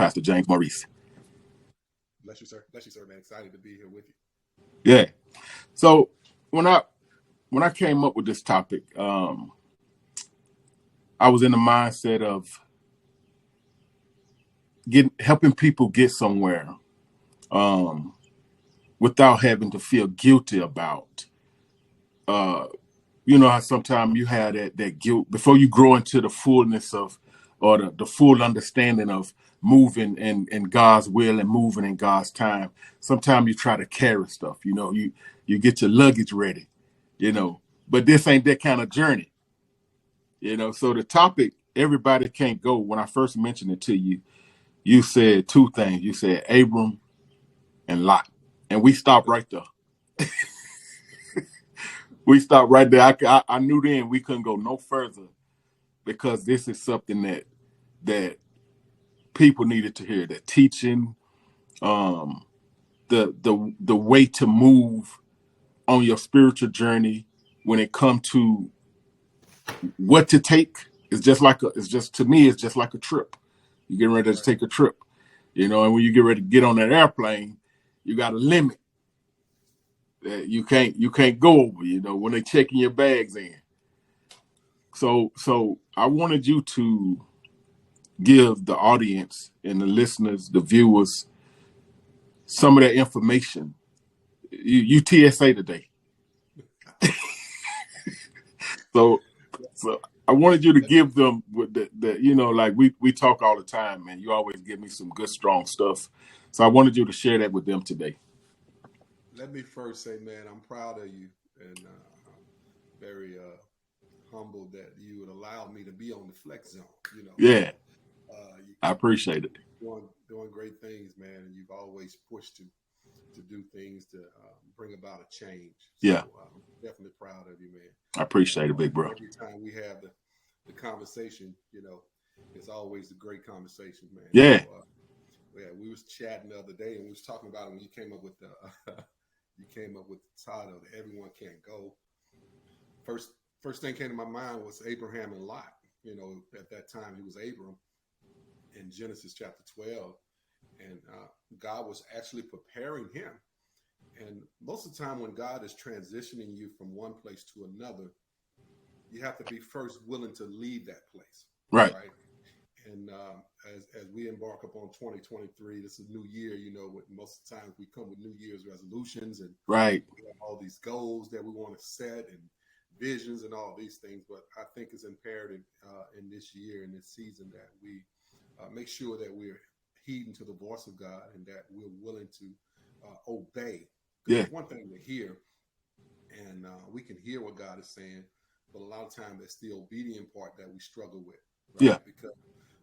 Pastor James Morrise. Bless you, sir. Bless you, sir, man. Excited to be here with you. Yeah. So when I came up with this topic, I was in the mindset of helping people get somewhere without having to feel guilty about. You know how sometimes you have that guilt before you grow into the fullness of, or the full understanding of moving in God's will and moving in God's time. Sometimes you try to carry stuff, you get your luggage ready, but this ain't that kind of journey, So the topic, everybody can't go. When I first mentioned it to you, you said two things. You said Abram and Lot, and we stopped right there. We stopped right there. I knew then we couldn't go no further because this is something that people needed to hear. That teaching, the way to move on your spiritual journey when it comes to what to take is just like it's just like a trip. You get ready to take a trip, and when you get ready to get on that airplane, you got a limit that you can't go over, when they're checking your bags in. So I wanted you to give the audience and the listeners, the viewers, some of that information. You TSA today. So I wanted you to give them with like we talk all the time, man. You always give me some good, strong stuff. So I wanted you to share that with them today. Let me first say, man, I'm proud of you, and I'm very humbled that you would allow me to be on the flex zone. Yeah, I appreciate it. Doing great things, man, and you've always pushed to do things to bring about a change. So, yeah, I'm definitely proud of you, man. I appreciate it, big bro. Every time we have the conversation, it's always a great conversation, man. Yeah. So, we was chatting the other day, and we was talking about it when you came up with the title that everyone can't go. First thing came to my mind was Abraham and Lot. At that time he was Abram in Genesis chapter 12, and God was actually preparing him. And most of the time when God is transitioning you from one place to another, you have to be first willing to leave that place. Right. And as we embark upon 2023, this is a new year, most of the times we come with New Year's resolutions, and right, we have all these goals that we want to set and visions and all these things. But I think it's imperative in this year, in this season, that we make sure that we're heeding to the voice of God and that we're willing to obey. Yeah. It's one thing to hear, and we can hear what God is saying, but a lot of times it's the obedient part that we struggle with. Right? Yeah. Because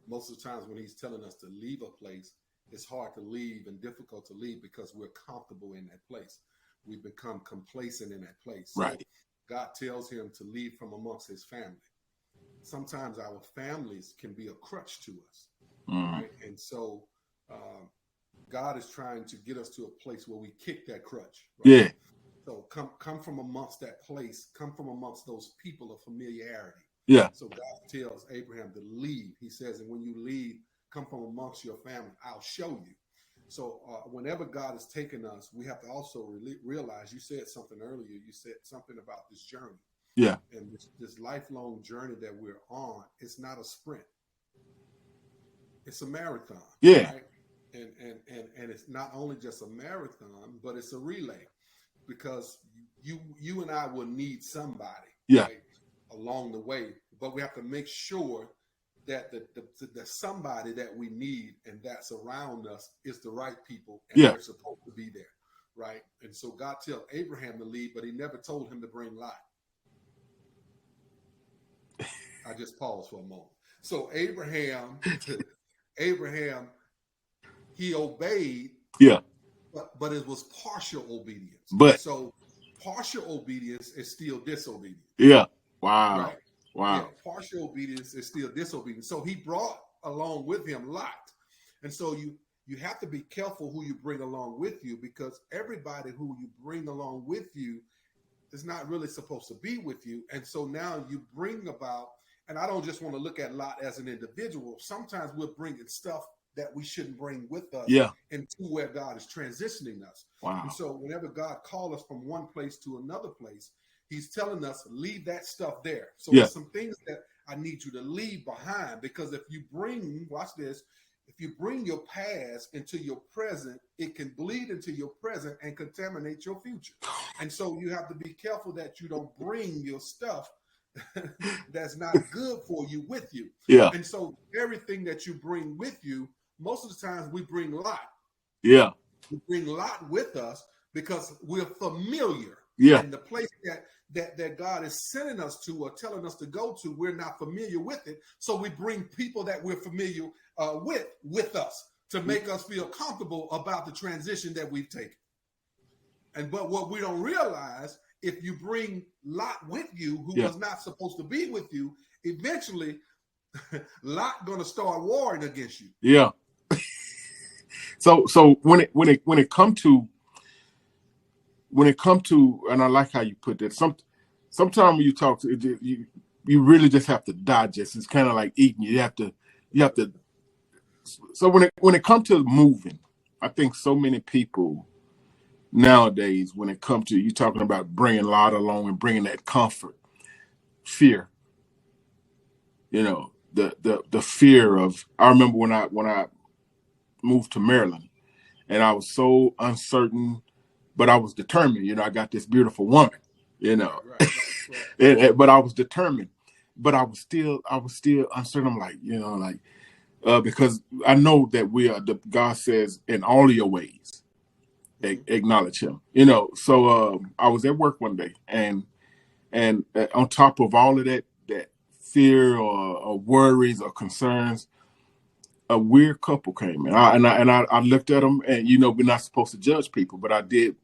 most of the times when he's telling us to leave a place, it's hard to leave and difficult to leave because we're comfortable in that place. We become complacent in that place. Right. So God tells him to leave from amongst his family. Sometimes our families can be a crutch to us. Right? And so God is trying to get us to a place where we kick that crutch. Right? Yeah. So come from amongst that place, come from amongst those people of familiarity. Yeah. So God tells Abraham to leave. He says, and when you leave, come from amongst your family. I'll show you. So whenever God is taking us, we have to also realize, you said something earlier. You said something about this journey. Yeah. And this lifelong journey that we're on, it's not a sprint. It's a marathon. Yeah. Right? And it's not only just a marathon, but it's a relay, because you and I will need somebody. Yeah. Right? Along the way, but we have to make sure that the somebody that we need and that's around us is the right people, and they're supposed to be there, right? And so God tells Abraham to leave, but he never told him to bring Lot. I just paused for a moment. So Abraham, he obeyed, but it was partial obedience. But so partial obedience is still disobedience. Yeah. Wow. Right? Wow. Yeah, partial obedience is still disobedience. So he brought along with him Lot. And so you have to be careful who you bring along with you, because everybody who you bring along with you is not really supposed to be with you. And so now you bring about, and I don't just want to look at Lot as an individual. Sometimes we're bringing stuff that we shouldn't bring with us Yeah. into where God is transitioning us. Wow. And so whenever God calls us from one place to another place, he's telling us, leave that stuff there. So Yeah. there's some things that I need you to leave behind, because if you bring, watch this, if you bring your past into your present, it can bleed into your present and contaminate your future. And so you have to be careful that you don't bring your stuff that's not good for you with you. Yeah. And so everything that you bring with you, most of the times we bring Lot. Yeah. We bring Lot with us because we're familiar. Yeah. And the place that God is sending us to or telling us to go to, we're not familiar with it. So we bring people that we're familiar with us to make us feel comfortable about the transition that we've taken. But what we don't realize, if you bring Lot with you, who was not supposed to be with you, eventually Lot gonna start warring against you. Yeah. So when it come to, and I like how you put that. Sometimes when you talk to you really just have to digest. It's kind of like eating. You have to. So when it comes to moving, I think so many people nowadays, when it comes to you talking about bringing Lot along and bringing that comfort, fear. The fear of. I remember when I moved to Maryland, and I was so uncertain, but I was determined. I got this beautiful woman. Right. But I was determined. But I was still uncertain. I'm like, because I know that God says in all of your ways, acknowledge him. So I was at work one day, and on top of all of that fear or worries or concerns, a weird couple came in. I looked at them, and we're not supposed to judge people, but I didn't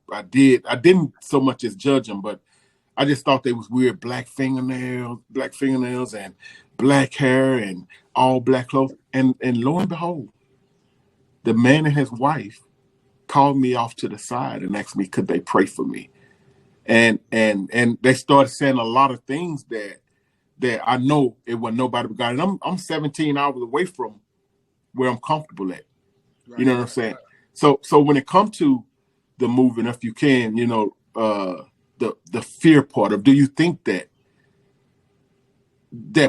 so much as judge them, but I just thought they was weird, black fingernails and black hair and all black clothes. And lo and behold, the man and his wife called me off to the side and asked me, could they pray for me? And they started saying a lot of things that I know it wasn't nobody but God. And I'm 17 hours away from where I'm comfortable at. Right, you know what I'm saying? Right. So when it comes to the moving, if you can, the fear part of, do you think that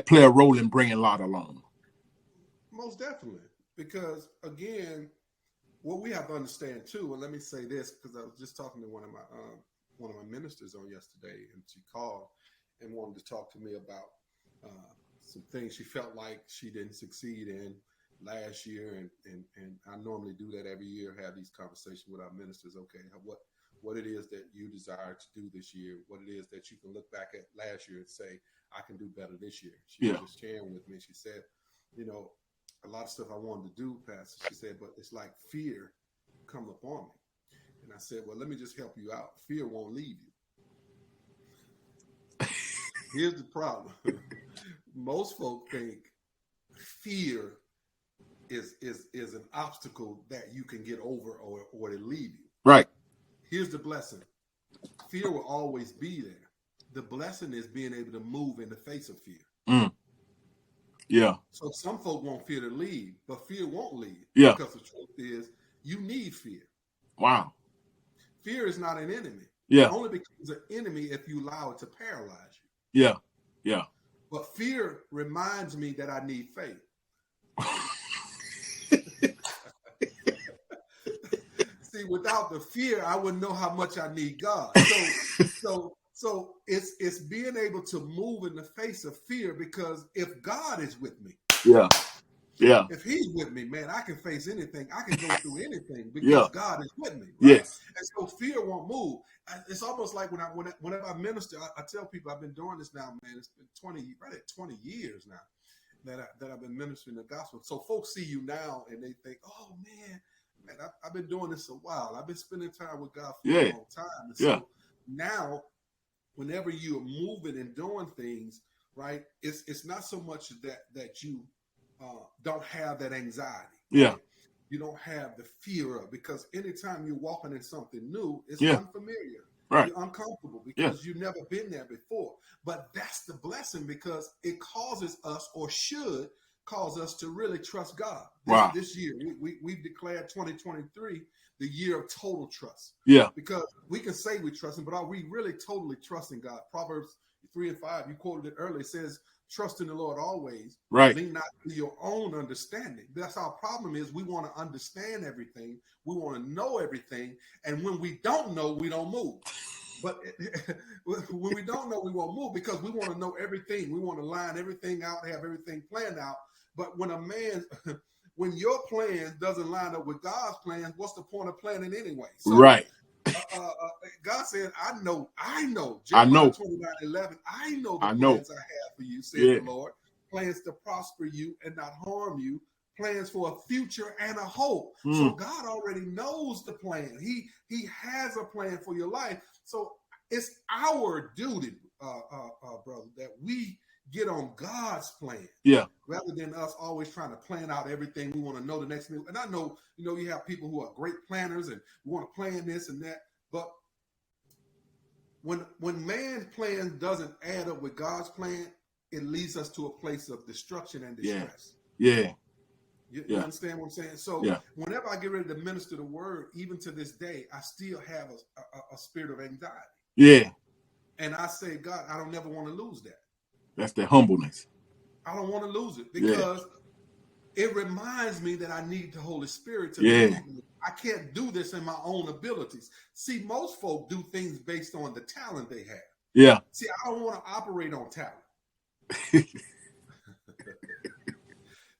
play a role in bringing Lot along? Most definitely, because again, what we have to understand too, and let me say this, because I was just talking to one of my ministers on yesterday, and she called and wanted to talk to me about some things she felt like she didn't succeed in last year, and I normally do that every year, have these conversations with our ministers. Okay, what it is that you desire to do this year, what it is that you can look back at last year and say, I can do better this year. She was just sharing with me. She said, a lot of stuff I wanted to do, Pastor. She said, but it's like fear come upon me. And I said, well, let me just help you out. Fear won't leave you. Here's the problem. Most folk think fear is an obstacle that you can get over or to leave you. Right. Here's the blessing. Fear will always be there. The blessing is being able to move in the face of fear. Mm. Yeah. So some folk want fear to leave, but fear won't leave. Yeah. Because the truth is, you need fear. Wow. Fear is not an enemy. Yeah. It only becomes an enemy if you allow it to paralyze you. Yeah. Yeah. But fear reminds me that I need faith. See, without the fear, I wouldn't know how much I need God. So it's being able to move in the face of fear, because if God is with me, if he's with me, man, I can face anything. I can go through anything because God is with me. Right? Yes. And so fear won't move. It's almost like whenever I minister, I tell people, I've been doing this now, man. It's been 20 years now that I've been ministering the gospel. So folks see you now and they think, oh man, I've been doing this a while. I've been spending time with God for a long time. And so now, whenever you're moving and doing things, right, it's not so much that you don't have that anxiety. Right? You don't have the fear of, because anytime you're walking in something new, it's unfamiliar. Right. You're uncomfortable because you've never been there before. But that's the blessing, because it causes us, or should, cause us to really trust God. Wow. This year, we've declared 2023 the year of total trust. Yeah. Because we can say we trust him, but are we really totally trusting God? Proverbs 3:5, you quoted it earlier, says, trust in the Lord always. Right. Lean not to your own understanding. That's our problem is we want to understand everything. We want to know everything. And when we don't know, we don't move. But when we don't know, we won't move because we want to know everything. We want to line everything out, have everything planned out. But when your plan doesn't line up with God's plans, what's the point of planning anyway? So, right. God said, I know. Jeremiah 29:11, I know the I know. plans I have for you, says Yeah. the Lord. Plans to prosper you and not harm you. Plans for a future and a hope. So God already knows the plan. He has a plan for your life. So it's our duty, brother, that we get on God's plan. Yeah. Rather than us always trying to plan out everything. We want to know the next thing. And I know, you have people who are great planners and want to plan this and that. But when man's plan doesn't add up with God's plan, it leads us to a place of destruction and distress. Yeah. You understand what I'm saying? So whenever I get ready to minister the word, even to this day, I still have a spirit of anxiety. Yeah. And I say, God, I don't never want to lose that. That's the humbleness. I don't want to lose it because it reminds me that I need the Holy Spirit to lead me. I can't do this in my own abilities. See, most folk do things based on the talent they have. Yeah. See, I don't want to operate on talent.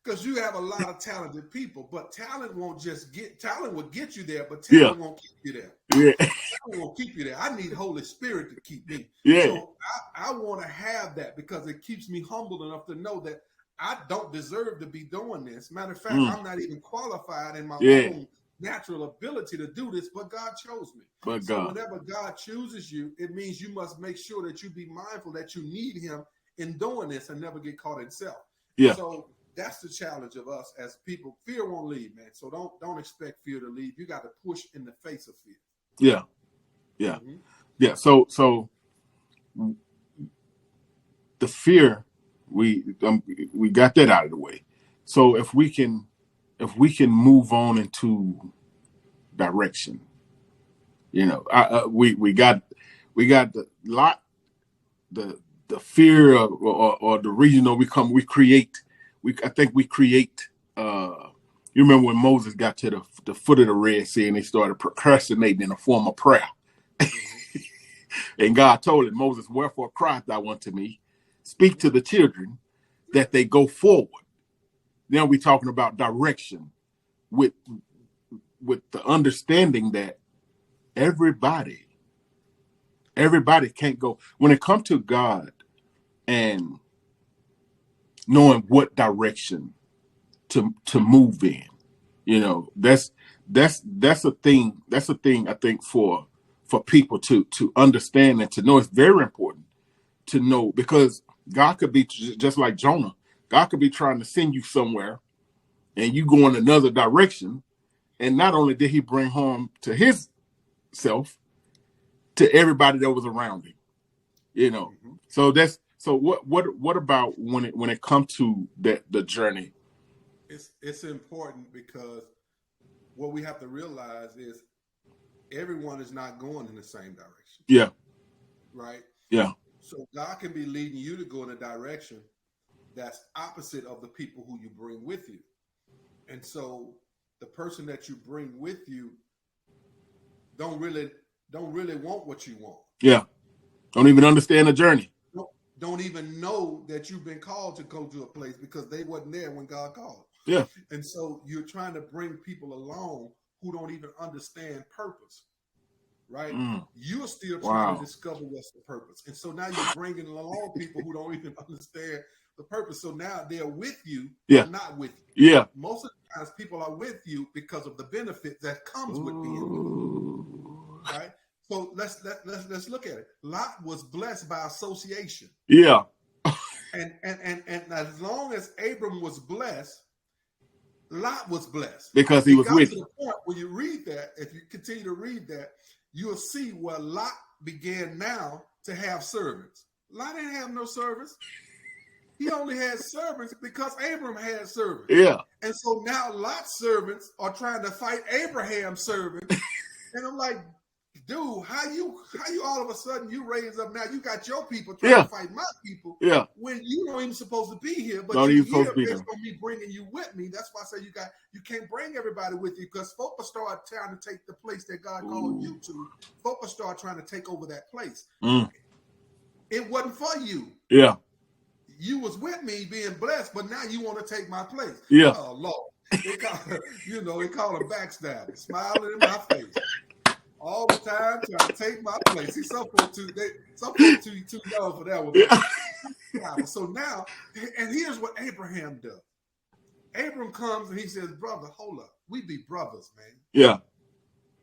Because you have a lot of talented people, but talent will get you there, but talent won't keep you there. Yeah. Talent won't keep you there. I need Holy Spirit to keep me. Yeah. So I want to have that because it keeps me humble enough to know that I don't deserve to be doing this. Matter of fact, I'm not even qualified in my own natural ability to do this, but God chose me. So whenever God chooses you, it means you must make sure that you be mindful that you need him in doing this and never get caught in self. Yeah. So that's the challenge of us as people. Fear won't leave, man. So don't expect fear to leave. You got to push in the face of fear. Yeah. Yeah. Mm-hmm. Yeah. So the fear, we got that out of the way. So if we can move on into direction, we got the lot, the fear of, or the reason we create. I think we create. You remember when Moses got to the foot of the Red Sea and they started procrastinating in a form of prayer, and God told him, Moses, wherefore criest thou unto me? Speak to the children that they go forward. Now we're talking about direction with the understanding that everybody can't go. When it comes to God and knowing what direction to move in, that's a thing. That's a thing I think for people to understand and to know. It's very important to know, because God could be just like Jonah. God could be trying to send you somewhere and you go in another direction. And not only did he bring harm to his self, to everybody that was around him, Mm-hmm. So what about when it comes to the journey? It's important because what we have to realize is everyone is not going in the same direction. Yeah. Right? Yeah. So God can be leading you to go in a direction that's opposite of the people who you bring with you. And so the person that you bring with you don't really want what you want. Yeah. Don't even understand the journey. Don't even know that you've been called to go to a place because they wasn't there when God called. Yeah. And so you're trying to bring people along who don't even understand purpose. Right? You're still trying to discover what's the purpose. And so now you're bringing along people who don't even understand the purpose. So now they're with you, but not with you. Yeah. Most of the times people are with you because of the benefit that comes with being with you. Right? So let's look at it. Lot was blessed by association. Yeah. And as long as Abram was blessed, Lot was blessed. Because he was with you. The point when you read that, if you continue to read that, you'll see where Lot began now to have servants. Lot didn't have no servants. He only had servants because Abram had servants. Yeah. And so now Lot's servants are trying to fight Abraham's servants. And I'm like, dude, how you all of a sudden you raise up now? You got your people trying to fight my people. Yeah. When you don't even supposed to be here, but don't you even here supposed to be based there. on me bringing you with me. That's why I say you can't bring everybody with you because folk will start trying to take the place that God called you to. Folk will start trying to take over that place. It wasn't for you. Yeah. You was with me being blessed, but now you want to take my place. Yeah. Oh Lord. They call them backstabbing, smiling in my face. All the time trying to take my place. See, some folks too young for that one. Yeah. So now, and here's what Abraham does. Abram comes and he says, brother, hold up. We be brothers, man. Yeah.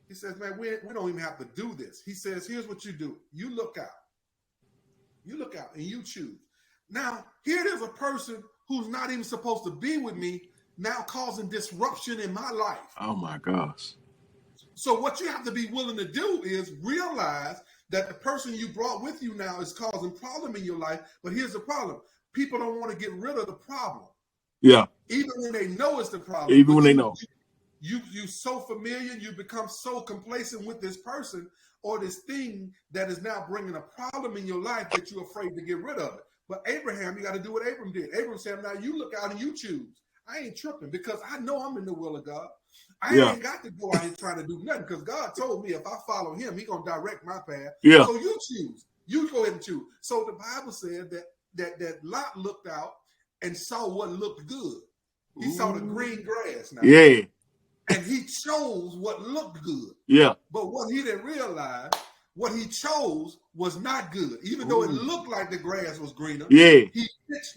He says, man, we don't even have to do this. He says, here's what you do. You look out. You look out and you choose. Now, here there's a person who's not even supposed to be with me now causing disruption in my life. Oh, my gosh. So what you have to be willing to do is realize that the person you brought with you now is causing problem in your life. But here's the problem. People don't want to get rid of the problem. Yeah. Even when they know it's the problem. Even when they know. You so familiar, you become so complacent with this person or this thing that is now bringing a problem in your life that you're afraid to get rid of it. But Abraham, you got to do what Abram did. Abram said, now you look out and you choose. I ain't tripping because I know I'm in the will of God. I ain't got to go out here trying to do nothing because God told me if I follow him, he's going to direct my path. Yeah. So you choose. You go ahead and choose. So the Bible said that Lot looked out and saw what looked good. He saw the green grass now. Yeah. And he chose what looked good. Yeah. But what he didn't realize, what he chose was not good. Even though it looked like the grass was greener. Yeah.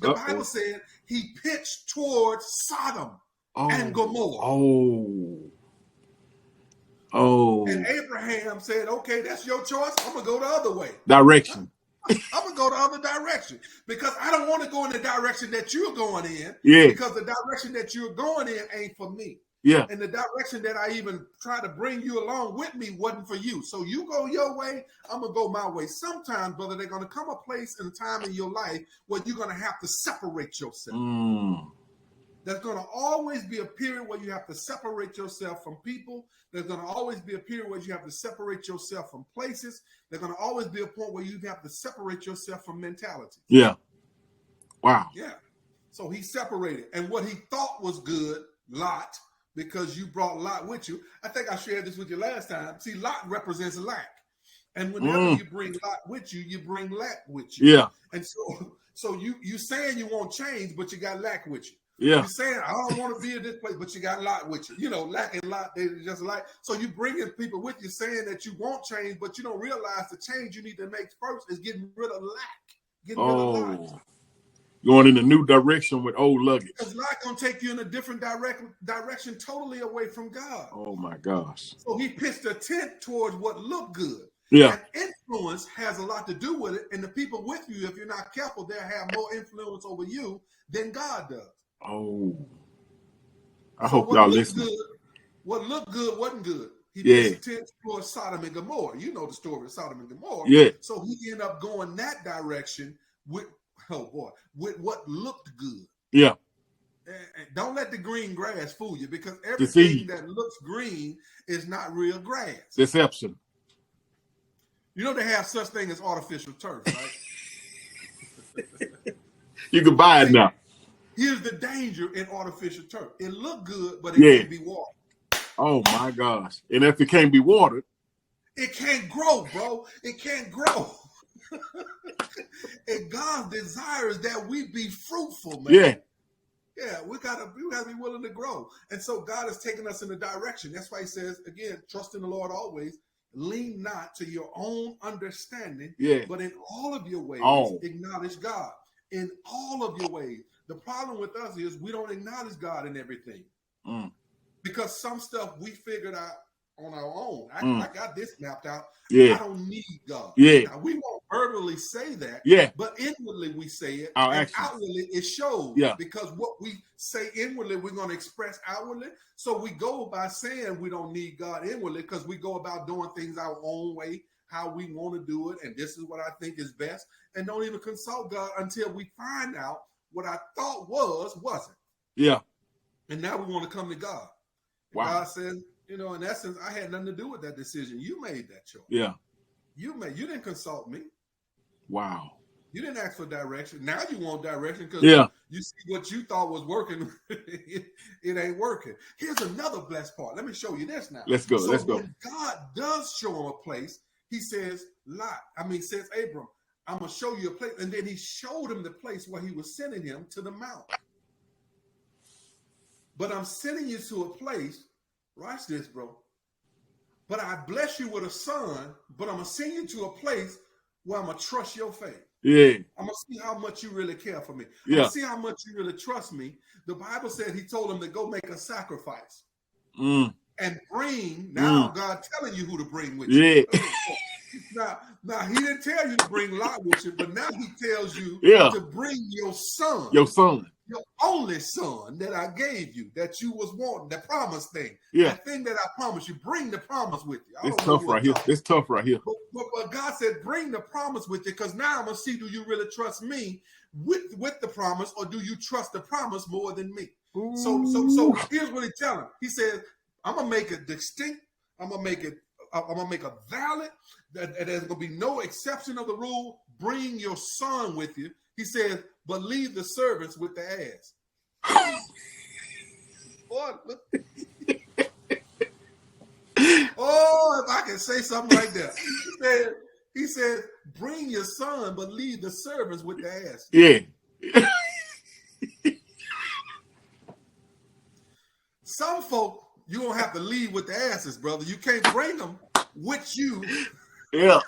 The Bible said he pitched towards Sodom and Gomorrah. And Abraham said, okay, that's your choice. I'm going to go the other way. Direction. I'm going to go the other direction because I don't want to go in the direction that you're going in. Yeah. Because the direction that you're going in ain't for me. Yeah. And the direction that I even try to bring you along with me wasn't for you. So you go your way, I'm going to go my way. Sometimes, brother, they're going to come a place and a time in your life where you're going to have to separate yourself. There's going to always be a period where you have to separate yourself from people. There's going to always be a period where you have to separate yourself from places. There's going to always be a point where you have to separate yourself from mentality. Yeah. Wow. Yeah. So he separated. And what he thought was good, Lot, because you brought Lot with you. I think I shared this with you last time. See, Lot represents lack. And whenever you bring Lot with you, you bring lack with you. Yeah. And so you saying you won't change, but you got lack with you. Yeah. You're saying, I don't want to be in this place, but you got Lot with you. You know, lack and Lot, they just like. So you bringing people with you saying that you won't change, but you don't realize the change you need to make first is getting rid of lack. Getting rid of Lot. Going in a new direction with old luggage. Because Lot going to take you in a different direction totally away from God. Oh, my gosh. So he pitched a tent towards what looked good. Yeah. And influence has a lot to do with it. And the people with you, if you're not careful, they'll have more influence over you than God does. Oh. I hope y'all listen. What looked good wasn't good. He pitched a tent towards Sodom and Gomorrah. You know the story of Sodom and Gomorrah. Yeah. So he ended up going that direction with with what looked good. Yeah. And don't let the green grass fool you because everything that looks green is not real grass. Deception. You know they have such thing as artificial turf, right? You can buy it now. Here's the danger in artificial turf. It look good, but it can't be watered. Oh my gosh. And if it can't be watered, it can't grow, bro. It can't grow. And God's desire is that we be fruitful, man. Yeah. Yeah, we gotta be willing to grow. And so God is taking us in a direction. That's why he says, again, trust in the Lord always. Lean not to your own understanding, but in all of your ways, acknowledge God. In all of your ways. The problem with us is we don't acknowledge God in everything. Because some stuff we figured out on our own. I got this mapped out. I don't need God. Now, we won't verbally say that, but inwardly we say it. And outwardly it shows. Because what we say inwardly, we're going to express outwardly. So we go by saying we don't need God inwardly because we go about doing things our own way, how we want to do it. And this is what I think is best. And don't even consult God until we find out what I thought wasn't. Yeah. And now we want to come to God. And Wow. God says, in essence, I had nothing to do with that decision. You made that choice. Yeah. You didn't consult me. Wow. You didn't ask for direction. Now you want direction because you see what you thought was working. it ain't working. Here's another blessed part. Let me show you this now. Let's go. So Let's go. when God does show him a place, he says, says Abram, I'm going to show you a place. And then he showed him the place where he was sending him to the mount. But I'm sending you to a place, watch this, bro. But I bless you with a son, but I'm going to send you to a place where I'm going to trust your faith. Yeah. I'm going to see how much you really care for me. Yeah. I'm going to see how much you really trust me. The Bible said he told him to go make a sacrifice and bring. Now God telling you who to bring with you. Now he didn't tell you to bring Lot with you, but now he tells you to bring your son. Your son. Your only son that I gave you, that you was wanting, the promise thing. Yeah. That thing that I promised you, bring the promise with you. It's tough right here. It's tough right here. But God said, bring the promise with you, because now I'm going to see, do you really trust me with the promise, or do you trust the promise more than me? So here's what he's telling him. He says, I'm going to make it distinct. I'm going to make it valid. That there's going to be no exception of the rule. Bring your son with you. He says, but leave the servants with the ass. Boy, if I can say something like that. He said, bring your son, but leave the servants with the ass. Yeah. Some folk, you don't have to leave with the asses, brother. You can't bring them with you. Yeah.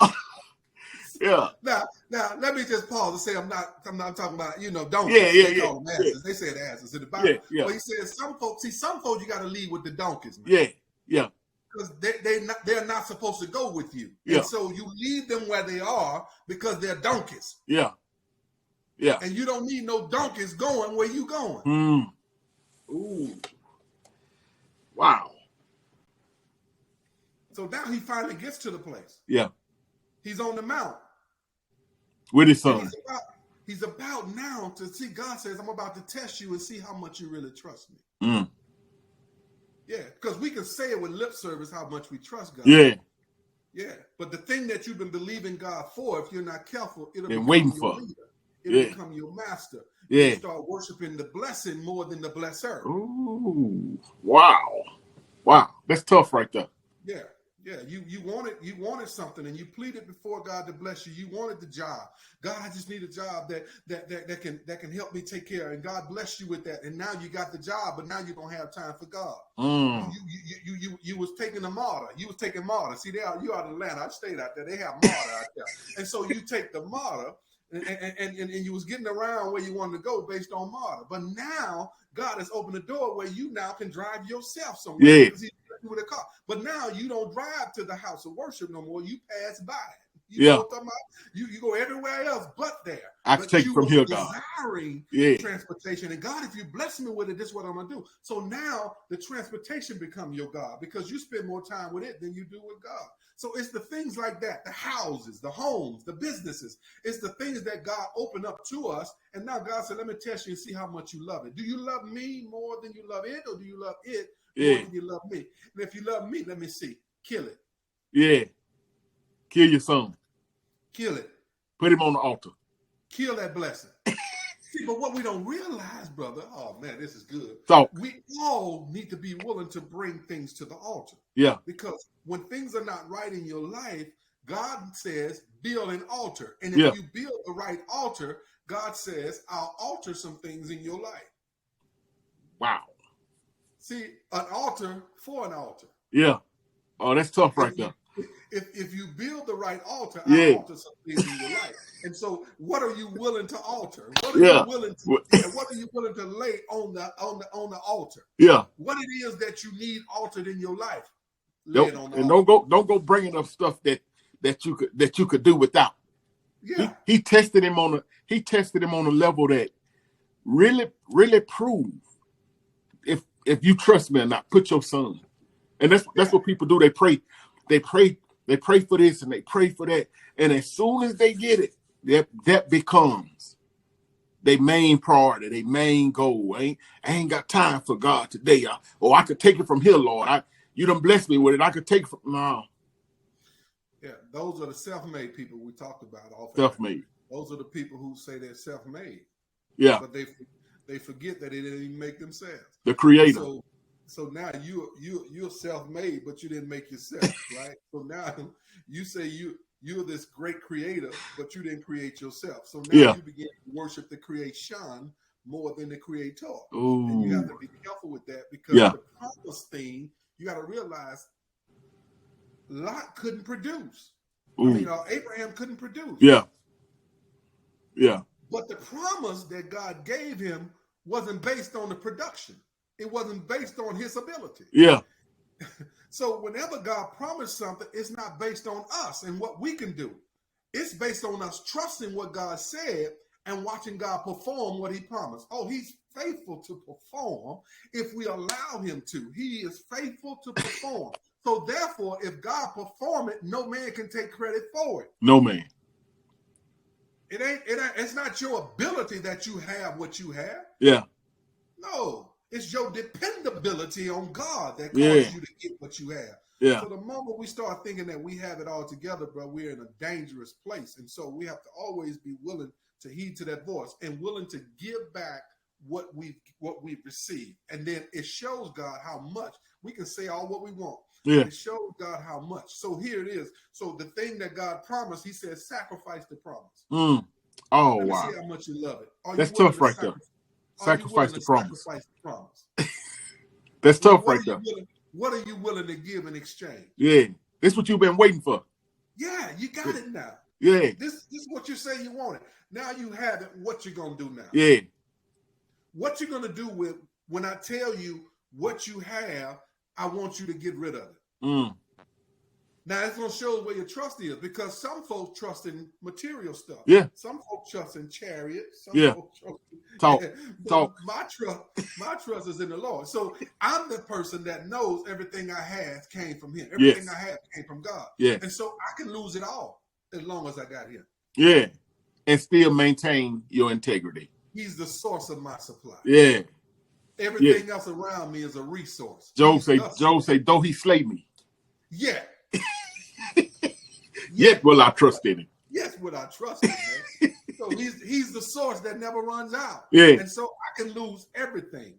Yeah. Now, let me just pause and say I'm not talking about, donkeys. They call them asses. They said asses in the Bible. But he says some folks you got to leave with the donkeys, man. Yeah. Because they're not supposed to go with you. Yeah. And so you leave them where they are because they're donkeys. Yeah. Yeah. And you don't need no donkeys going where you going. Ooh. Wow. So now he finally gets to the place. Yeah. He's on the mount. With his son. He's about now to see. God says, I'm about to test you and see how much you really trust me. Yeah, because we can say it with lip service how much we trust God. Yeah. Yeah. But the thing that you've been believing God for, if you're not careful, it'll been become waiting your for. leader. It'll become your master. Yeah. You start worshiping the blessing more than the blesser. Ooh. Wow. That's tough right there. Yeah. Yeah, you wanted something, and you pleaded before God to bless you. You wanted the job. God, I just need a job that can help me take care. And God bless you with that. And now you got the job, but now you don't have time for God. You was taking a martyr. You was taking martyr. See, you out in Atlanta. I stayed out there. They have martyr out there. And so you take the martyr, and you was getting around where you wanted to go based on martyr. But now God has opened the door where you now can drive yourself somewhere. Yeah. With a car. But now you don't drive to the house of worship no more. You pass by. You know what I'm talking about? You go everywhere else but there. I can take it from here, God. Desiring transportation. And God, if you bless me with it, this is what I'm going to do. So now the transportation become your God, because you spend more time with it than you do with God. So it's the things like that, the houses, the homes, the businesses. It's the things that God opened up to us. And now God said, let me test you and see how much you love it. Do you love me more than you love it, or do you love it more than you love me? And if you love me, let me see. Kill it. Yeah. Kill your son. Kill it. Put him on the altar. Kill that blessing. See, but what we don't realize, brother, oh man, this is good. So we all need to be willing to bring things to the altar. Yeah. Because when things are not right in your life, God says, build an altar. And if you build the right altar, God says, I'll alter some things in your life. Wow. See, an altar for an altar. Yeah. Oh, that's tough right there. If you build the right altar, I'll alter some things in your life. And so, what are you willing to alter? What are you willing to? What are you willing to lay on the altar? Yeah. What it is that you need altered in your life? Lay it on the altar. Don't go bringing up stuff that you could do without. Yeah. He tested him on a level that really proved if you trust me or not. Put your son. And that's what people do. They pray for this and they pray for that. And as soon as they get it, that becomes they main priority, they main goal. I ain't got time for God today. I could take it from here, Lord. You done blessed me with it. I could take it from no. Yeah, those are the self-made people we talked about often. Self-made. Those are the people who say they're self-made. Yeah. But they forget that they didn't even make themselves. The creator. So now you're self-made, but you didn't make yourself, right? So now you say you're this great creator, but you didn't create yourself. So now you begin to worship the creation more than the creator. Ooh. And you have to be careful with that, because the promise thing, you got to realize Lot couldn't produce. Ooh. I mean, Abraham couldn't produce. Yeah. Yeah. But the promise that God gave him wasn't based on the production. It wasn't based on his ability. Yeah. So whenever God promised something, it's not based on us and what we can do. It's based on us trusting what God said and watching God perform what he promised. Oh, he's faithful to perform if we allow him to. He is faithful to perform. So therefore, if God perform it, no man can take credit for it. No man. It's not your ability that you have what you have. Yeah. No, it's your dependability on God that causes you to get what you have. Yeah. So the moment we start thinking that we have it all together, bro, we're in a dangerous place. And so we have to always be willing to heed to that voice and willing to give back what we've received. And then it shows God how much. We can say all what we want. Yeah. It shows God how much. So here it is. So the thing that God promised, he says, sacrifice the promise. Oh, Let me wow. see how much you love it. That's tough right there. Sacrifice the promise. Sacrifice the promise. That's tough right there. What are you willing to give in exchange? Yeah. This is what you've been waiting for. Yeah, you got it now. Yeah. This is what you say you wanted. Now you have it. What you going to do now? Yeah. What you going to do with when I tell you what you have, I want you to get rid of it. Now, it's going to show where your trust is, because some folks trust in material stuff. Yeah. Some folks trust in chariots. Some folks trust Talk. My trust is in the Lord. So I'm the person that knows everything I have came from him. Everything I have came from God. Yeah. And so I can lose it all as long as I got him. Yeah. And still maintain your integrity. He's the source of my supply. Yeah. Everything else around me is a resource. Job say, though he slay me. Yeah. Yet will I trust in him. Yes, will I trust him, man. So he's the source that never runs out. Yeah. And so I can lose everything.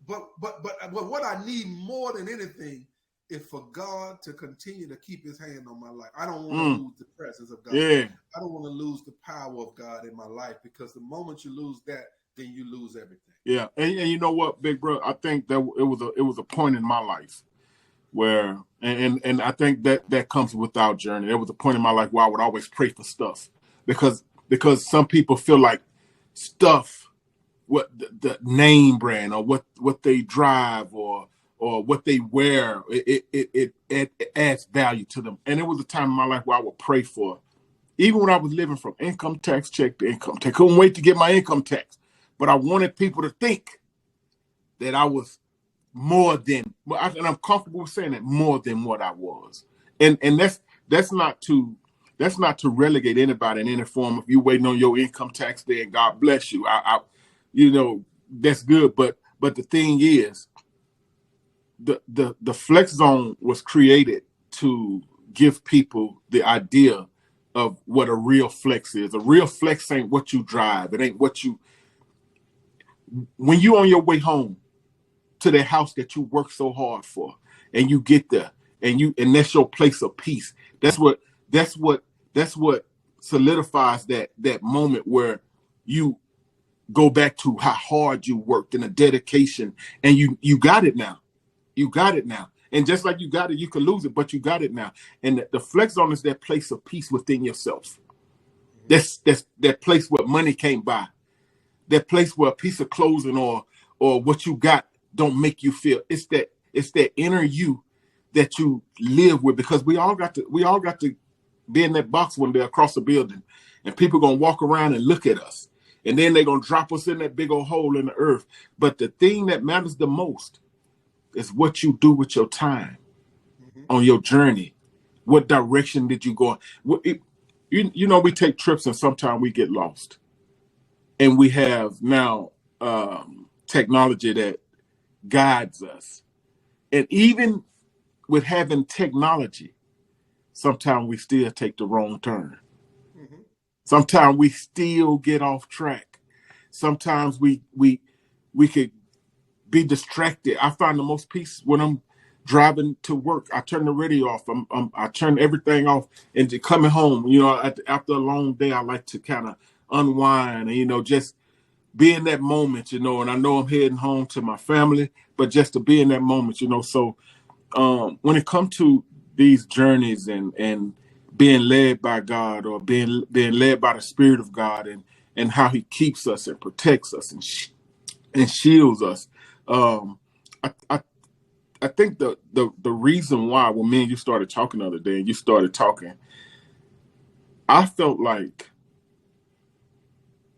But what I need more than anything is for God to continue to keep his hand on my life. I don't want to lose the presence of God. Yeah. I don't want to lose the power of God in my life, because the moment you lose that, then you lose everything. Yeah. And you know what, big bro? I think that it was a point in my life where, and I think that comes with our journey. There was a point in my life where I would always pray for stuff, because some people feel like stuff, what the name brand or what they drive or what they wear, it adds value to them. And there was a time in my life where I would pray for, even when I was living from income tax check to income tax, couldn't wait to get my income tax, but I wanted people to think that I was more than, and I'm comfortable with saying that, more than what I was. And that's not to relegate anybody in any form. If you're waiting on your income tax day, and God bless you, I that's good. But the thing is, the flex zone was created to give people the idea of what a real flex is. A real flex ain't what you drive. It ain't what you, when you on your way home to the house that you work so hard for, and you get there, and that's your place of peace. That's what solidifies that moment where you go back to how hard you worked and the dedication, and you got it now. You got it now. And just like you got it, you could lose it, but you got it now. And the flex zone is that place of peace within yourself. That's that place where money can't buy. That place where a piece of clothing or what you got don't make you feel. It's that inner you that you live with, because we all got to be in that box one day across the building, and people gonna walk around and look at us, and then they're gonna drop us in that big old hole in the earth. But the thing that matters the most is what you do with your time on your journey. What direction did you go? We take trips and sometimes we get lost. and we have now technology that guides us. And even with having technology, sometimes we still take the wrong turn. Mm-hmm. Sometimes we still get off track. Sometimes we could be distracted. I find the most peace when I'm driving to work. I turn the radio off. I turn everything off, and coming home, after a long day, I like to kind of unwind and just be in that moment, and I know I'm heading home to my family, but just to be in that moment, So when it comes to these journeys and being led by God, or being led by the Spirit of God, and how He keeps us and protects us and shields us, I, I I think the reason why, when me and you started talking the other day, and you started talking, I felt like,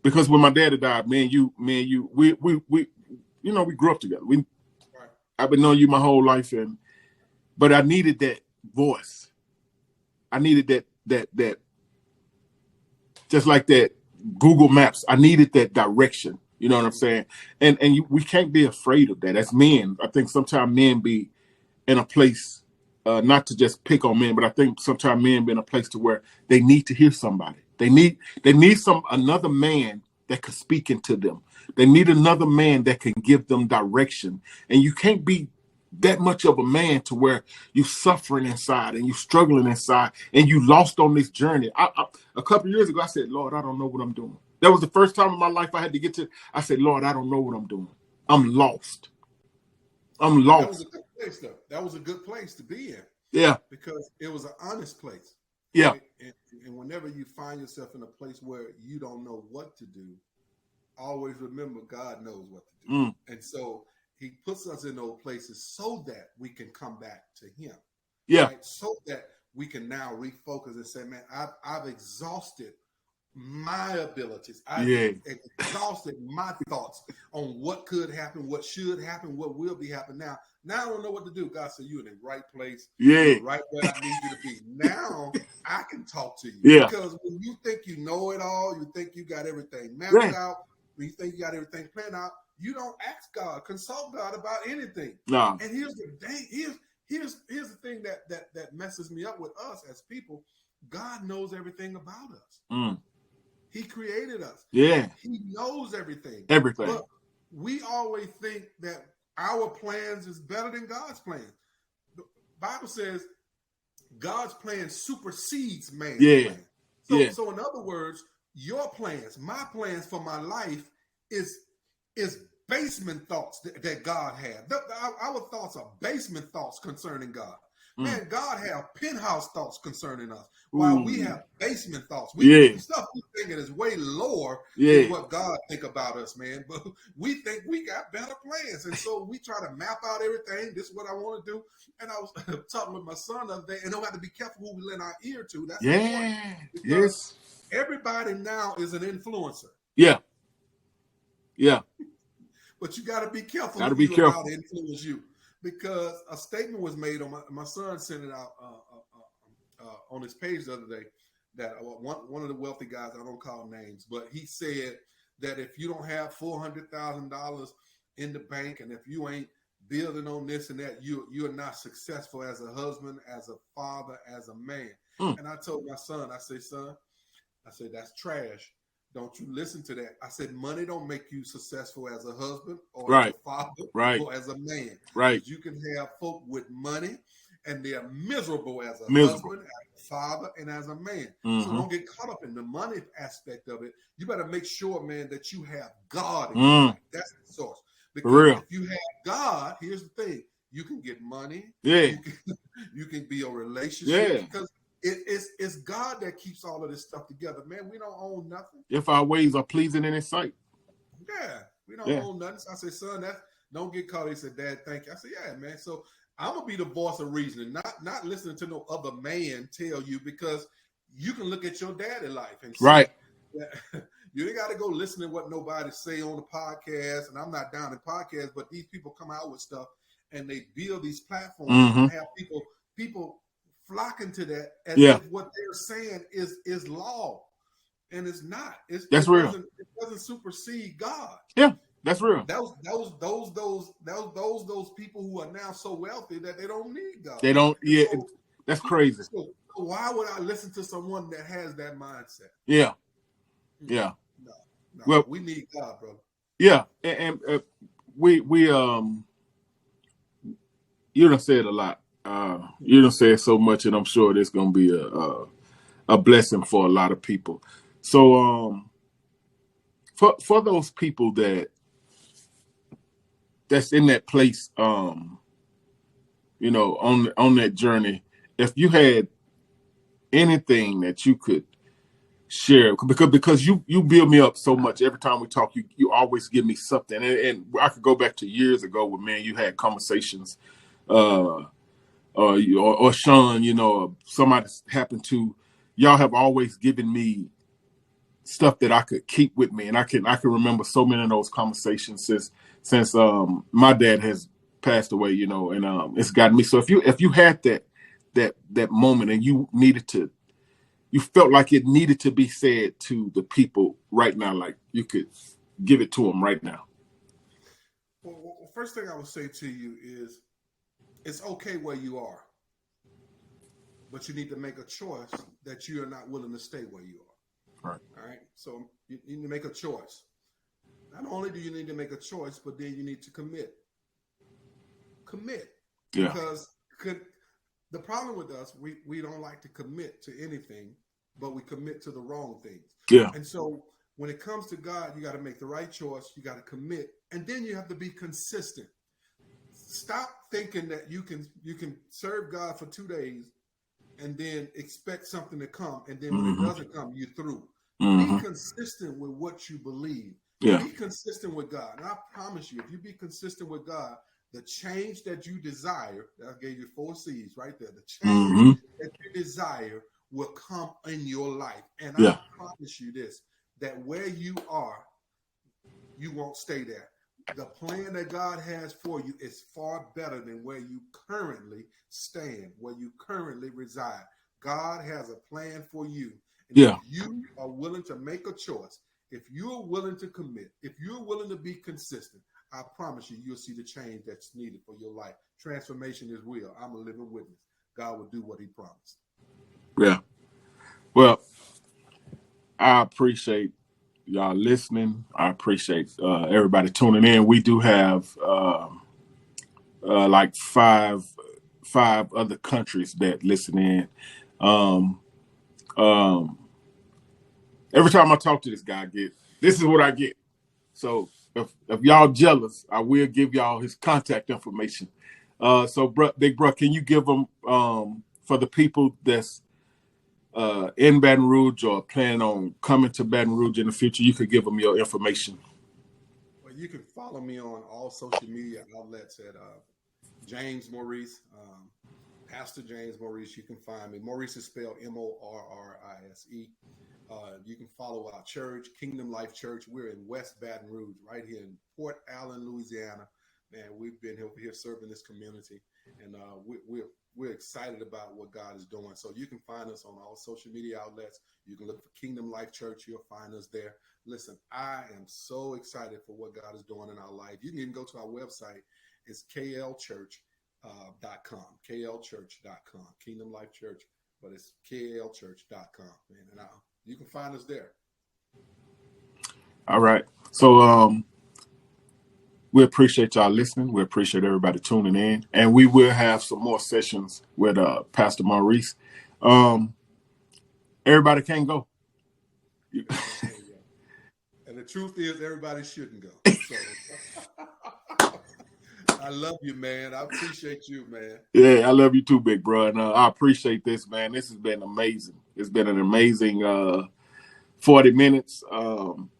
because when my daddy died, me and you, we we grew up together. Right. I've been knowing you my whole life, but I needed that voice. I needed that just like that Google Maps. I needed that direction. You know what I'm saying? And we can't be afraid of that. As men, I think sometimes men be in a place, not to just pick on men, but I think sometimes men be in a place to where they need to hear somebody. They need another man that could speak into them. They need another man that can give them direction. And you can't be that much of a man to where you suffering inside and you struggling inside and you lost on this journey. A couple of years ago, I said, Lord, I don't know what I'm doing. That was the first time in my life I had to get to. I said, Lord, I don't know what I'm doing. I'm lost. I'm And that was a lost. good place, though. That was a good place to be in Yeah. because it was an honest place, Yeah. right? And whenever you find yourself in a place where you don't know what to do, always remember God knows what to do. Mm. And so He puts us in those places so that we can come back to Him, Yeah. right? So that we can now refocus and say, man, I've exhausted my abilities. I've Yeah. exhausted my thoughts on what could happen, what should happen, what will be happening. Now I don't know what to do. God said, you're in the right place. Yeah. You're right where I need you to be. Now I can talk to you. Yeah. Because when you think you know it all, you think you got everything mapped Yeah. out, when you think you got everything planned out, you don't ask God, consult God about anything. Nah. And here's the thing, here's the thing that messes me up with us as people. God knows everything about us. Mm. He created us. Yeah. He knows everything. Everything. But we always think that our plans is better than God's plan. The Bible says God's plan supersedes man's Yeah. plan. Yeah. So in other words, your plans, my plans for my life is basement thoughts that God had. Our thoughts are basement thoughts concerning God. Mm. Man, God have penthouse thoughts concerning us, while we Ooh. have basement thoughts. Yeah. Stuff we thinking is way lower Yeah. than what God think about us, man. But we think we got better plans, and so we try to map out everything. This is what I want to do. And I was talking with my son the other day, and don't have to be careful who we lend our ear to. That's important Yeah. because Yes. everybody now is an influencer. Yeah. Yeah. But you got to be careful Got to who be you allow careful. to influence you, because a statement was made on my son sent it out on his page the other day that one of the wealthy guys, I don't call names, but he said that if you don't have $400,000 in the bank, and if you ain't building on this and that, you're not successful as a husband, as a father, as a man. Mm. And I told my son, I said, son, I said, that's trash. Don't you listen to that. I said, money don't make you successful as a husband or as a Right. father Right. or as a man. Right. Because you can have folk with money and they're miserable as a Miserable. husband, as a father, and as a man. So Mm-hmm. don't get caught up in the money aspect of it. You better make sure, man, that you have God in your Mm. life. That's the source. For Because real. if you have God, here's the thing: you can get money. Yeah. You can be in relationships, Yeah. because it's God that keeps all of this stuff together, man. We don't own nothing. If our ways are pleasing in His sight. Yeah, we don't Yeah. own nothing. So I said, son, that don't get caught. He said, Dad, thank you. I said, yeah, man. So I'm gonna be the voice of reasoning, not listening to no other man tell you, because you can look at your daddy life and Right. see that you ain't got to go listen to what nobody say on the podcast. And I'm not down in podcasts, but these people come out with stuff and they build these platforms Mm-hmm. and have people flocking to that as Yeah. if what they're saying is law. and it's not. That's real. It doesn't supersede God. Yeah, that's real. Those people who are now so wealthy that they don't need God. They don't. And Yeah, that's crazy. so why would I listen to someone that has that mindset? Yeah, yeah. No, no, Well, we need God, brother. yeah, and we you done said a lot. You done said so much, and I'm sure there's gonna be a blessing for a lot of people. So for those people that's in that place, on that journey, if you had anything that you could share, because you build me up so much every time we talk, you always give me something, and I could go back to years ago when, man, you had conversations, or Sean, somebody happened to, y'all have always given me stuff that I could keep with me, and I can remember so many of those conversations since my dad has passed away, and it's gotten me. So if you had that moment and you felt like it needed to be said to the people right now, like you could give it to them right now. Well, first thing I would say to you is it's okay where you are, but you need to make a choice that you are not willing to stay where you are. Right. All right. So you need to make a choice. Not only do you need to make a choice, but then you need to commit. Yeah. Because the problem with us, we don't like to commit to anything, but we commit to the wrong things. Yeah. And so when it comes to God, you got to make the right choice. You got to commit, and then you have to be consistent. Stop thinking that you can serve God for 2 days and then expect something to come, and then when it doesn't come, you're through. Be consistent with what you believe. Yeah. Be consistent with God. And I promise you, if you be consistent with God, the change that you desire, I gave you 4 C's right there. The change that you desire will come in your life. And I promise you this, that where you are, you won't stay there. The plan that God has for you is far better than where you currently stand, where you currently reside. God has a plan for you. And if you are willing to make a choice, if you're willing to commit, if you're willing to be consistent, I promise you, you'll see the change that's needed for your life. Transformation is real. I'm a living witness. God will do what he promised. Yeah. Well, I appreciate y'all listening. I appreciate everybody tuning in. We do have like five other countries that listen in. Um, um, every time I talk to this guy, this is what I get. So if y'all jealous, I will give y'all his contact information. So, Big Bro, can you give them for the people that's in Baton Rouge or planning on coming to Baton Rouge in the future, you could give them your information. Well, you can follow me on all social media outlets at James Morrise, Pastor James Morrise. You can find me. Morrise is spelled Morrise. You can follow our church, Kingdom Life Church. We're in West Baton Rouge, right here in Port Allen, Louisiana. Man, we've been over here serving this community, and we're excited about what God is doing. So you can find us on all social media outlets. You can look for Kingdom Life Church. You'll find us there. Listen, I am so excited for what God is doing in our life. You can even go to our website. It's klchurch.com, klchurch.com, Kingdom Life Church, but it's klchurch.com, man. And you can find us there. All right. So we appreciate y'all listening. We appreciate everybody tuning in. And we will have some more sessions with Pastor Maurice. Everybody can't go. And the truth is, everybody shouldn't go. So I love you, man. I appreciate you, man. Yeah, I love you too, big bro. And I appreciate this, man. This has been amazing. It's been an amazing 40 minutes.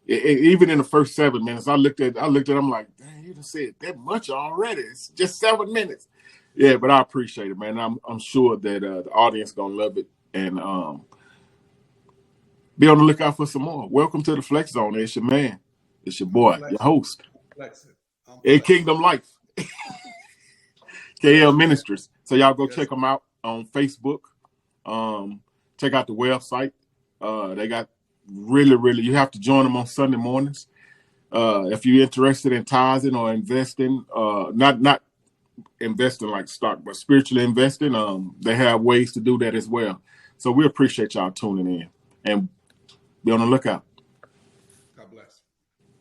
Even in the first 7 minutes, I looked at them like, dang, you done said that much already. It's just 7 minutes. Yeah, but I appreciate it, man. I'm sure that the audience gonna love it, and be on the lookout for some more. Welcome to the Flex Zone. It's your man. It's your boy, your host. And Kingdom Life. KL Ministries. So y'all go check them out on Facebook. Check out the website. They got really, you have to join them on Sunday mornings. If you're interested in tithing or investing, not investing like stock, but spiritually investing, they have ways to do that as well. So we appreciate y'all tuning in and be on the lookout.